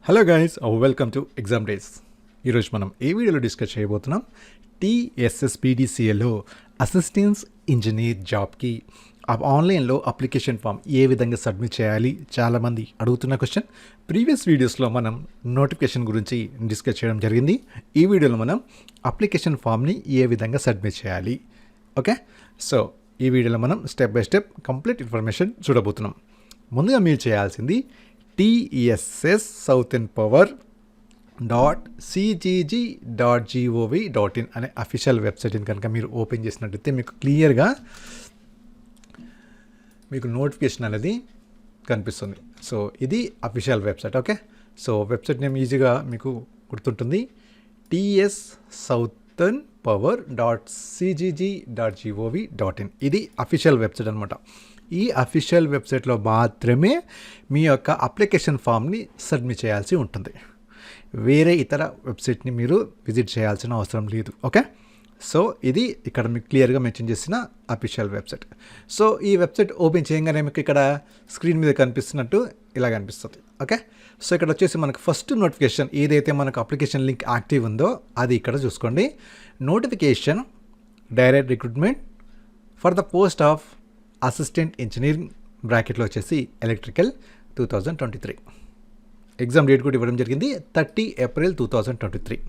Hello guys, welcome to Examdays. ఈరోజు మనం ఏ వీడియోలో డిస్కస్ చేయబోతున్నాం, TSSPDCLలో అసిస్టెంట్ ఇంజనీర్ జాబ్కి ఆన్లైన్లో అప్లికేషన్ ఫామ్ ఏ విధంగా సబ్మిట్ చేయాలి. చాలామంది అడుగుతున్న క్వశ్చన్. ప్రీవియస్ వీడియోస్లో మనం నోటిఫికేషన్ గురించి డిస్కస్ చేయడం జరిగింది. ఈ వీడియోలో మనం అప్లికేషన్ ఫామ్ని ఏ విధంగా సబ్మిట్ చేయాలి. ఓకే, సో ఈ వీడియోలో మనం step by step complete information చూడబోతున్నాం. ముందుగా మీరు చేయాల్సింది TSSSouthernpower.cgg.gov.in అనే అఫీషియల్ వెబ్సైట్ని కనుక మీరు ఓపెన్ చేసినట్టయితే మీకు క్లియర్గా మీకు నోటిఫికేషన్ అనేది కనిపిస్తుంది. సో ఇది official website. Okay, so website name ఈజీగా మీకు గుర్తుంటుంది, TSSouthernpower.cgg.gov.in. ఇది అఫీషియల్ వెబ్సైట్ అనమాట. ఈ అఫీషియల్ వెబ్సైట్లో మాత్రమే మీ యొక్క అప్లికేషన్ ఫామ్ని సబ్మిట్ చేయాల్సి ఉంటుంది. వేరే ఇతర వెబ్సైట్ని మీరు విజిట్ చేయాల్సిన అవసరం లేదు. ఓకే, సో ఇది ఇక్కడ మీకు క్లియర్గా మెన్షన్ చేసిన అఫీషియల్ వెబ్సైట్. సో ఈ వెబ్సైట్ ఓపెన్ చేయగానే మీకు ఇక్కడ స్క్రీన్ మీద కనిపిస్తున్నట్టు ఇలా కనిపిస్తుంది. ఓకే, సో ఇక్కడ వచ్చేసి మనకు ఫస్ట్ నోటిఫికేషన్ ఏదైతే మనకు అప్లికేషన్ లింక్ యాక్టివ్ ఉందో అది ఇక్కడ చూసుకోండి. Notification direct recruitment for the post of assistant engineering బ్రాకెట్లో వచ్చేసి ఎలక్ట్రికల్ 2023. ఎగ్జామ్ డేట్ కూడా ఇవ్వడం జరిగింది 30 April 2023.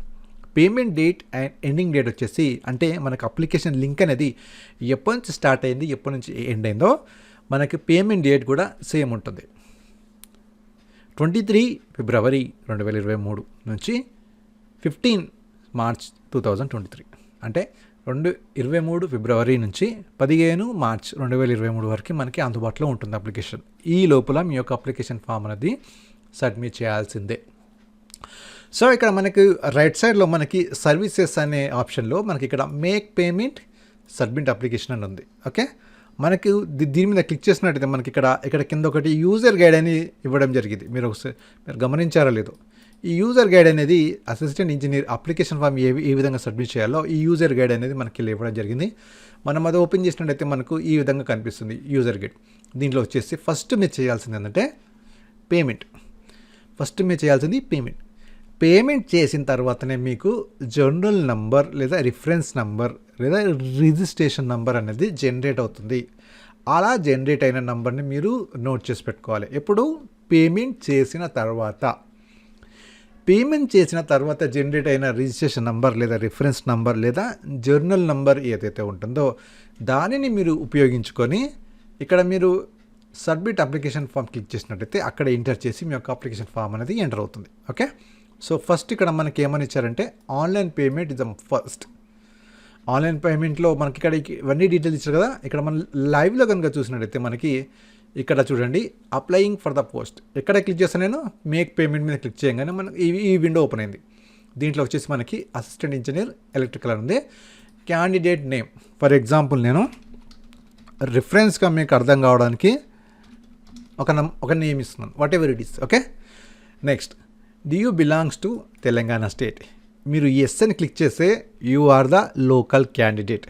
Payment date and ending date వచ్చేసి అంటే మనకు అప్లికేషన్ లింక్ అనేది ఎప్పటి నుంచి స్టార్ట్ అయింది ఎప్పటి నుంచి ఎండ్ అయిందో మనకి పేమెంట్ డేట్ కూడా సేమ్ ఉంటుంది. 23 ఫిబ్రవరి 2023 నుంచి 15 మార్చ్ 2023 అంటే 23 ఫిబ్రవరి నుంచి 15 మార్చ్ 2023 వరకు మనకి అందుబాటులో ఉంటుంది అప్లికేషన్. ఈ లోపల మీ యొక్క అప్లికేషన్ ఫామ్ అనేది సబ్మిట్ చేయాల్సిందే. సో ఇక్కడ మనకి రైట్ సైడ్లో మనకి సర్వీసెస్ అనే ఆప్షన్లో మనకి ఇక్కడ మేక్ పేమెంట్ సబ్మిట్ అప్లికేషన్ అని ఉంది. ఓకే, మనకి దీని మీద క్లిక్ చేసినట్టయితే మనకి ఇక్కడ కింద ఒకటి యూజర్ గైడ్ అని ఇవ్వడం జరిగింది. మీరు గమనించారో లేదో, ఈ యూజర్ గైడ్ అనేది అసిస్టెంట్ ఇంజనీర్ అప్లికేషన్ ఫామ్ ఏ విధంగా సబ్మిట్ చేయాలో ఈ యూజర్ గైడ్ అనేది మనకి ఇవ్వడం జరిగింది. మనం అది ఓపెన్ చేసినట్టయితే మనకు ఈ విధంగా కనిపిస్తుంది యూజర్ గైడ్. దీంట్లో వచ్చేసి ఫస్ట్ మీరు చేయాల్సింది ఏంటంటే పేమెంట్. పేమెంట్ చేసిన తర్వాతనే మీకు జర్నల్ నంబర్ లేదా రిఫరెన్స్ నంబర్ లేదా రిజిస్ట్రేషన్ నంబర్ అనేది జనరేట్ అవుతుంది. అలా జనరేట్ అయిన నంబర్ని మీరు నోట్ చేసి పెట్టుకోవాలి. ఎప్పుడు పేమెంట్ చేసిన తర్వాత జనరేట్ అయిన రిజిస్ట్రేషన్ నంబర్ లేదా రిఫరెన్స్ నంబర్ లేదా జర్నల్ నంబర్ ఏదైతే ఉంటుందో దానిని మీరు ఉపయోగించుకొని ఇక్కడ మీరు సబ్మిట్ అప్లికేషన్ ఫామ్ క్లిక్ చేసినట్టయితే అక్కడ ఎంటర్ చేసి మీ యొక్క అప్లికేషన్ ఫామ్ అనేది ఎంటర్ అవుతుంది. ఓకే, సో ఫస్ట్ ఇక్కడ మనకి ఏమని ఇచ్చారంటే online payment is the first. Online పేమెంట్లో మనకి ఇక్కడ ఇవన్నీ డీటెయిల్స్ ఇచ్చారు కదా. ఇక్కడ మనం లైవ్లో కనుక చూసినట్టయితే మనకి ఇక్కడ చూడండి అప్లయింగ్ ఫర్ ద పోస్ట్. ఎక్కడ క్లిక్ చేస్తాను నేను మేక్ పేమెంట్ మీద క్లిక్ చేయగానే మనకి ఈ విండో ఓపెన్ అయింది. దీంట్లో వచ్చేసి మనకి అసిస్టెంట్ ఇంజనీర్ ఎలక్ట్రికల్ అని ఉంది. క్యాండిడేట్ నేమ్ ఫర్ ఎగ్జాంపుల్ నేను రిఫరెన్స్గా మీకు అర్థం కావడానికి ఒక నేమ్ ఇస్తున్నాను, whatever it is. Okay, next do you belongs to Telangana state. మీరు ఎస్ అని క్లిక్ చేస్తే you are the local candidate.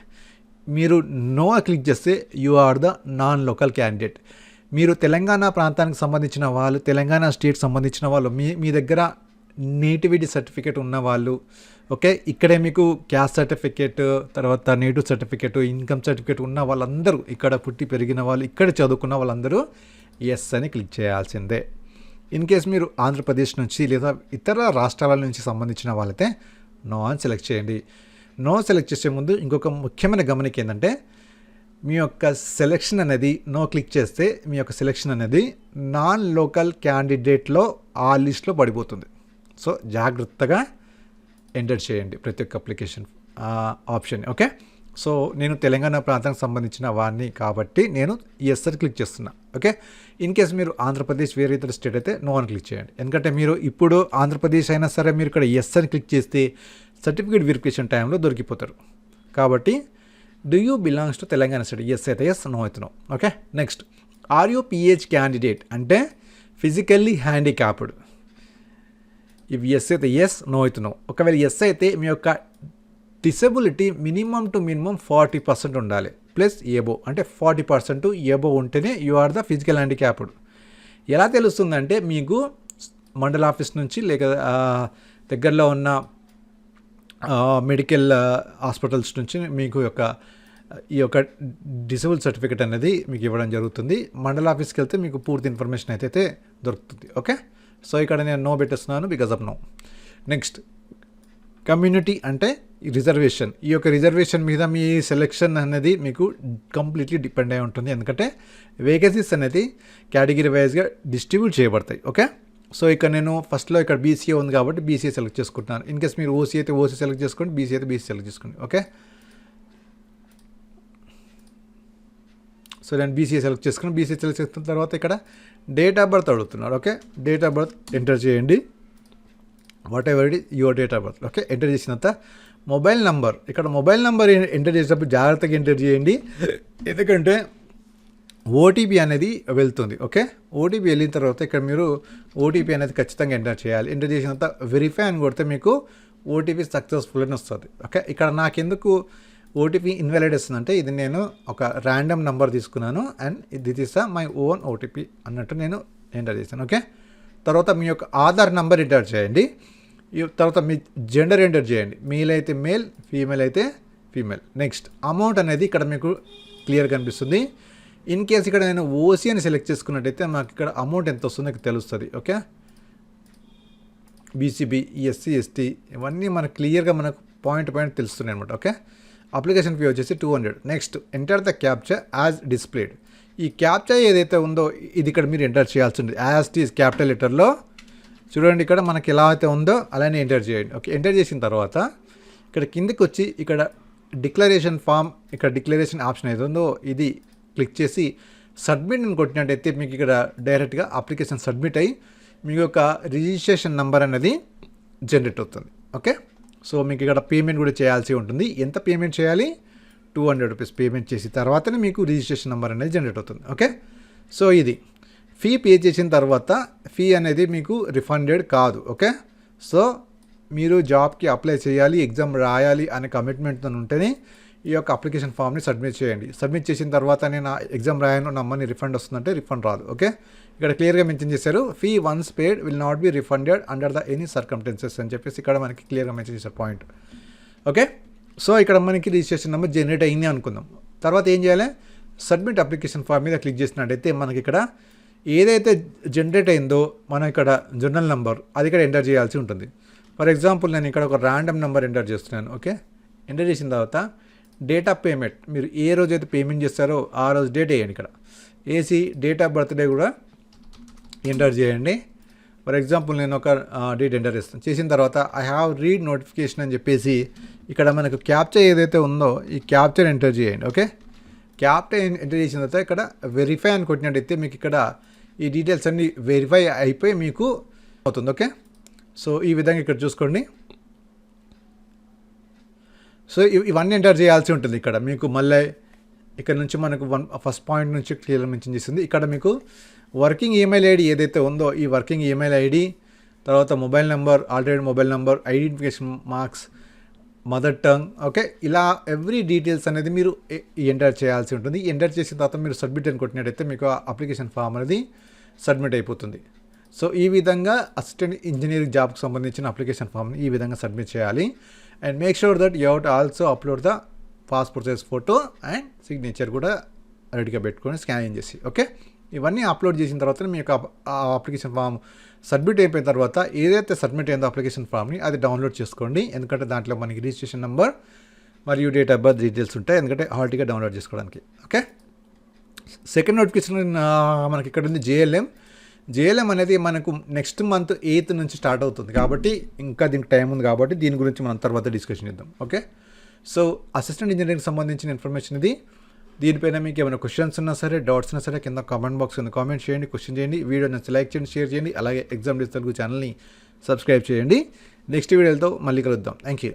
మీరు నో క్లిక్ చేస్తే you are the non local candidate. మీరు తెలంగాణ ప్రాంతానికి సంబంధించిన వాళ్ళు, తెలంగాణ స్టేట్ సంబంధించిన వాళ్ళు, మీ దగ్గర నేటివిటీ సర్టిఫికేట్ ఉన్న వాళ్ళు, ఓకే, ఇక్కడే మీకు క్యాస్ట్ సర్టిఫికేట్, తర్వాత నేటివ్ సర్టిఫికేట్, ఇన్కమ్ సర్టిఫికేట్ ఉన్న వాళ్ళందరూ, ఇక్కడ పుట్టి పెరిగిన వాళ్ళు, ఇక్కడ చదువుకున్న వాళ్ళందరూ ఎస్ అని క్లిక్ చేయాల్సిందే. ఇన్ కేస్ మీరు ఆంధ్రప్రదేశ్ నుంచి లేదా ఇతర రాష్ట్రాల నుంచి సంబంధించిన వాళ్ళైతే నో అని సెలెక్ట్ చేయండి. నో సెలెక్ట్ చేసే ముందు ఇంకొక ముఖ్యమైన గమనిక ఏంటంటే మీ యొక్క సెలెక్షన్ అనేది నో క్లిక్ చేస్తే మీ యొక్క సెలెక్షన్ అనేది నాన్ లోకల్ క్యాండిడేట్లో ఆ లిస్ట్లో పడిపోతుంది. సో జాగ్రత్తగా ఎంటర్ చేయండి ప్రతి ఒక్క అప్లికేషన్ ఆప్షన్. ఓకే, సో నేను తెలంగాణ ప్రాంతానికి సంబంధించిన వాడిని కాబట్టి నేను ఎస్ అని క్లిక్ చేస్తున్నా. ఓకే, ఇన్ కేస్ మీరు ఆంధ్రప్రదేశ్ వేరే ఇతర స్టేట్ అయితే నో అని క్లిక్ చేయండి. ఎందుకంటే మీరు ఇప్పుడు ఆంధ్రప్రదేశ్ అయినా సరే మీరు ఇక్కడ ఎస్ అని క్లిక్ చేస్తే సర్టిఫికేట్ వెరిఫికేషన్ టైంలో దొరికిపోతారు. కాబట్టి do you belongs to Telangana state, yes అయితే ఎస్, నో అయితే no. Okay, next are you PH candidate అంటే ఫిజికల్లీ హ్యాండిక్యాప్డ్. ఇవి ఎస్ అయితే ఎస్, నో అయితే నో. ఒకవేళ ఎస్ అయితే మీ యొక్క డిసెబిలిటీ మినిమం టు మినిమం 40% ఉండాలి ప్లస్ ఏబో, అంటే 40% ఏబో ఉంటేనే you are the physical handicapped. ఎలా తెలుస్తుందంటే మీకు మండల ఆఫీస్ నుంచి లేక దగ్గరలో ఉన్న మెడికల్ హాస్పిటల్స్ నుంచి మీకు ఈ యొక్క డిసేబుల్ సర్టిఫికేట్ అనేది మీకు ఇవ్వడం జరుగుతుంది. మండల ఆఫీస్కి వెళ్తే మీకు పూర్తి ఇన్ఫర్మేషన్ అయితే దొరుకుతుంది. ఓకే, సో ఇక్కడ నేను నో పెట్టేస్తున్నాను because of no. Next community అంటే రిజర్వేషన్. ఈ యొక్క రిజర్వేషన్ మీద మీ సెలెక్షన్ అనేది మీకు కంప్లీట్లీ డిపెండ్ అయి ఉంటుంది. ఎందుకంటే వేకెన్సీస్ అనేది కేటగిరీ వైజ్గా డిస్ట్రిబ్యూట్ చేయబడతాయి. ఓకే, సో ఇక్కడ నేను ఫస్ట్లో ఇక్కడ బీసీఏ ఉంది కాబట్టి బీసీఏ సెలెక్ట్ చేసుకుంటున్నాను. ఇన్ కేస్ మీరు ఓసీ అయితే ఓసీ సెలెక్ట్ చేసుకోండి, బీసీ అయితే బీసీ సెలెక్ట్ చేసుకోండి. ఓకే, సో నేను బీసీఏ సెలెక్ట్ చేసుకుని బీసీఏ సెలెక్ట్ చేసుకున్న తర్వాత ఇక్కడ డేట్ ఆఫ్ బర్త్ అడుగుతున్నారు. Okay, date of birth enter చేయండి. Whatever it your date of birth. Okay, enter చేసిన తర్వాత మొబైల్ నంబర్, ఇక్కడ మొబైల్ నంబర్ ఎంటర్ చేసేటప్పుడు జాగ్రత్తగా ఎంటర్ చేయండి, ఎందుకంటే ఓటీపీ అనేది వెళ్తుంది. ఓకే, ఓటీపీ వెళ్ళిన తర్వాత ఇక్కడ మీరు ఓటీపీ అనేది ఖచ్చితంగా ఎంటర్ చేయాలి. ఎంటర్ చేసిన తర్వాత వెరిఫై అని కొడితే మీకు ఓటీపీ సక్సెస్ఫుల్ అని వస్తుంది. ఓకే, ఇక్కడ నాకెందుకు ఓటీపీ ఇన్వాలిడ్ వస్తుందంటే ఇది నేను ఒక ర్యాండమ్ నెంబర్ తీసుకున్నాను and this is my own OTP అన్నట్టు నేను ఎంటర్ చేశాను. ఓకే, తర్వాత మీ యొక్క ఆధార్ నెంబర్ ఎంటర్ చేయండి. తర్వాత మీ జెండర్ ఎంటర్ చేయండి, మేల్ అయితే మేల్, ఫీమేల్ అయితే ఫీమేల్. నెక్స్ట్ అమౌంట్ అనేది ఇక్కడ మీకు క్లియర్ కనిపిస్తుంది. ఇన్ కేస్ ఇక్కడ నేను ఓసీ అని సెలెక్ట్ చేసుకున్నట్టయితే నాకు ఇక్కడ అమౌంట్ ఎంత వస్తుందో నాకు తెలుస్తుంది. ఓకే, బీసీబీ, ఎస్సీ, ఎస్టీ ఇవన్నీ మనకు క్లియర్గా మనకు పాయింట్ తెలుస్తున్నాయి అనమాట. ఓకే, అప్లికేషన్ ఫీ వచ్చేసి 200. Next enter the capture as displayed. ఈ క్యాప్చర్ ఏదైతే ఉందో ఇది ఇక్కడ మీరు ఎంటర్ చేయాల్సి ఉంది. యాజ్ టీజ్ క్యాపిటల్ లెటర్లో చూడండి, ఇక్కడ మనకి ఎలా అయితే ఉందో అలానే ఎంటర్ చేయండి. ఓకే, ఎంటర్ చేసిన తర్వాత ఇక్కడ కిందకి వచ్చి ఇక్కడ డిక్లరేషన్ ఫామ్, ఇక్కడ డిక్లరేషన్ ఆప్షన్ ఏదో ఉందో ఇది క్లిక్ చేసి సబ్మిట్ అని కొట్టినట్టయితే మీకు ఇక్కడ డైరెక్ట్గా అప్లికేషన్ సబ్మిట్ అయ్యి మీకు ఒక రిజిస్ట్రేషన్ నెంబర్ అనేది జనరేట్ అవుతుంది. ఓకే, సో మీకు ఇక్కడ పేమెంట్ కూడా చేయాల్సి ఉంటుంది. ఎంత పేమెంట్ చేయాలి? 200 రూపీస్ పేమెంట్ చేసిన తర్వాతనే మీకు రిజిస్ట్రేషన్ నెంబర్ అనేది జనరేట్ అవుతుంది. ఓకే, సో ఇది ఫీ పే చేసిన తర్వాత ఫీ అనేది మీకు రిఫండెడ్ కాదు. ఓకే, సో మీరు జాబ్కి అప్లై చేయాలి, ఎగ్జామ్ రాయాలి అనే కమిట్మెంట్తో ఉంటేనే ఈ యొక్క అప్లికేషన్ ఫామ్ని సబ్మిట్ చేయండి. సబ్మిట్ చేసిన తర్వాత నేను ఎగ్జామ్ రాయను, నా మనీ రిఫండ్ వస్తుందంటే రిఫండ్ రాదు. ఓకే, ఇక్కడ క్లియర్గా మెన్షన్ చేశారు, fee once paid will not be refunded under the any circumstances అని చెప్పేసి ఇక్కడ మనకి క్లియర్గా మెన్షన్ చేశారు పాయింట్. ఓకే, సో ఇక్కడ మనకి రిజిస్ట్రేషన్ నెంబర్ జనరేట్ అయింది అనుకుందాం. తర్వాత ఏం చేయాలి? సబ్మిట్ అప్లికేషన్ ఫామ్ మీద క్లిక్ చేసినట్టయితే మనకి ఇక్కడ ఏదైతే జనరేట్ అయిందో మనం ఇక్కడ జర్నల్ నెంబర్ అది ఇక్కడ ఎంటర్ చేయాల్సి ఉంటుంది. ఫర్ ఎగ్జాంపుల్ నేను ఇక్కడ ఒక ర్యాండమ్ నెంబర్ ఎంటర్ చేస్తున్నాను. ఓకే, ఎంటర్ చేసిన తర్వాత డేట్ ఆఫ్ పేమెంట్, మీరు ఏ రోజు అయితే పేమెంట్ చేస్తారో ఆ రోజు డేట్ వేయండి. ఇక్కడ ఏసీ డేట్ ఆఫ్ బర్త్డే కూడా ఎంటర్ చేయండి. ఫర్ ఎగ్జాంపుల్ నేను ఒక డేట్ ఎంటర్ చేస్తాను. చేసిన తర్వాత ఐ హ్యావ్ రీడ్ నోటిఫికేషన్ అని చెప్పేసి ఇక్కడ మనకు క్యాప్చర్ ఏదైతే ఉందో ఈ క్యాప్చర్ ఎంటర్ చేయండి. ఓకే, క్యాప్చర్ ఎంటర్ చేసిన తర్వాత ఇక్కడ వెరిఫై అని కొట్టినట్టయితే మీకు ఇక్కడ ఈ డీటెయిల్స్ అన్నీ వెరిఫై అయిపోయి మీకు అవుతుంది. ఓకే, సో ఈ విధంగా ఇక్కడ చూసుకోండి. సో ఇవన్నీ ఎంటర్ చేయాల్సి ఉంటుంది. ఇక్కడ మీకు మళ్ళీ ఇక్కడ నుంచి మనకు ఫస్ట్ పాయింట్ నుంచి క్లియర్ మెన్షన్ చేస్తుంది. ఇక్కడ మీకు వర్కింగ్ ఈమెయిల్ ఐడి ఏదైతే ఉందో ఈ వర్కింగ్ ఈమెయిల్ ఐడి, తర్వాత mobile number, alternate mobile number, identification marks, mother tongue. Okay, ఇలా ఎవ్రీ డీటెయిల్స్ అనేది మీరు ఎంటర్ చేయాల్సి ఉంటుంది. ఎంటర్ చేసిన తర్వాత మీరు సబ్మిట్ అని కొట్టినట్టయితే మీకు అప్లికేషన్ ఫామ్ అనేది సబ్మిట్ అయిపోతుంది. సో ఈ విధంగా అసిస్టెంట్ ఇంజనీరింగ్ జాబ్కి సంబంధించిన అప్లికేషన్ ఫామ్ని ఈ విధంగా సబ్మిట్ చేయాలి. And make sure that you have to also upload the passport size photo and signature కూడా రెడీగా పెట్టుకొని స్కాన్ చేసి. ఓకే, ఇవన్నీ అప్లోడ్ చేసిన తర్వాత మీ యొక్క అప్లికేషన్ ఫామ్ సబ్మిట్ అయిపోయిన తర్వాత ఏదైతే సబ్మిట్ అయిందో అప్లికేషన్ ఫామ్ని అది డౌన్లోడ్ చేసుకోండి. ఎందుకంటే దాంట్లో మనకి రిజిస్ట్రేషన్ నెంబర్ మరియు డేట్ ఆఫ్ బర్త్ డీటెయిల్స్ ఉంటాయి, ఎందుకంటే హాల్ట్గా డౌన్లోడ్ చేసుకోవడానికి. ఓకే, సెకండ్ నోటిఫికేషన్ మనకి ఇక్కడ ఉంది జేఎల్ఎం అనేది మనకు నెక్స్ట్ మంత్ 8th నుంచి స్టార్ట్ అవుతుంది కాబట్టి ఇంకా దీనికి టైం ఉంది కాబట్టి దీని గురించి మనం తర్వాత డిస్కషన్ చేద్దాం. ఓకే, సో అసిస్టెంట్ ఇంజనీరింగ్ సంబంధించిన ఇన్ఫర్మేషన్ ఇది. దీనిపైన మీకు ఏమైనా క్వశ్చన్స్ ఉన్నా సరే, డౌట్స్ ఉన్నా సరే కింద కామెంట్ బాక్స్ కింద కామెంట్ చేయండి, క్వశ్చన్ చేయండి. వీడియో నచ్చితే లైక్ చేయండి, షేర్ చేయండి. అలాగే ఎగ్జామ్డేస్ తెలుగు ఛానల్ని సబ్స్క్రైబ్ చేయండి. నెక్స్ట్ వీడియోలతో మళ్ళీ కలుద్దాం. Thank you.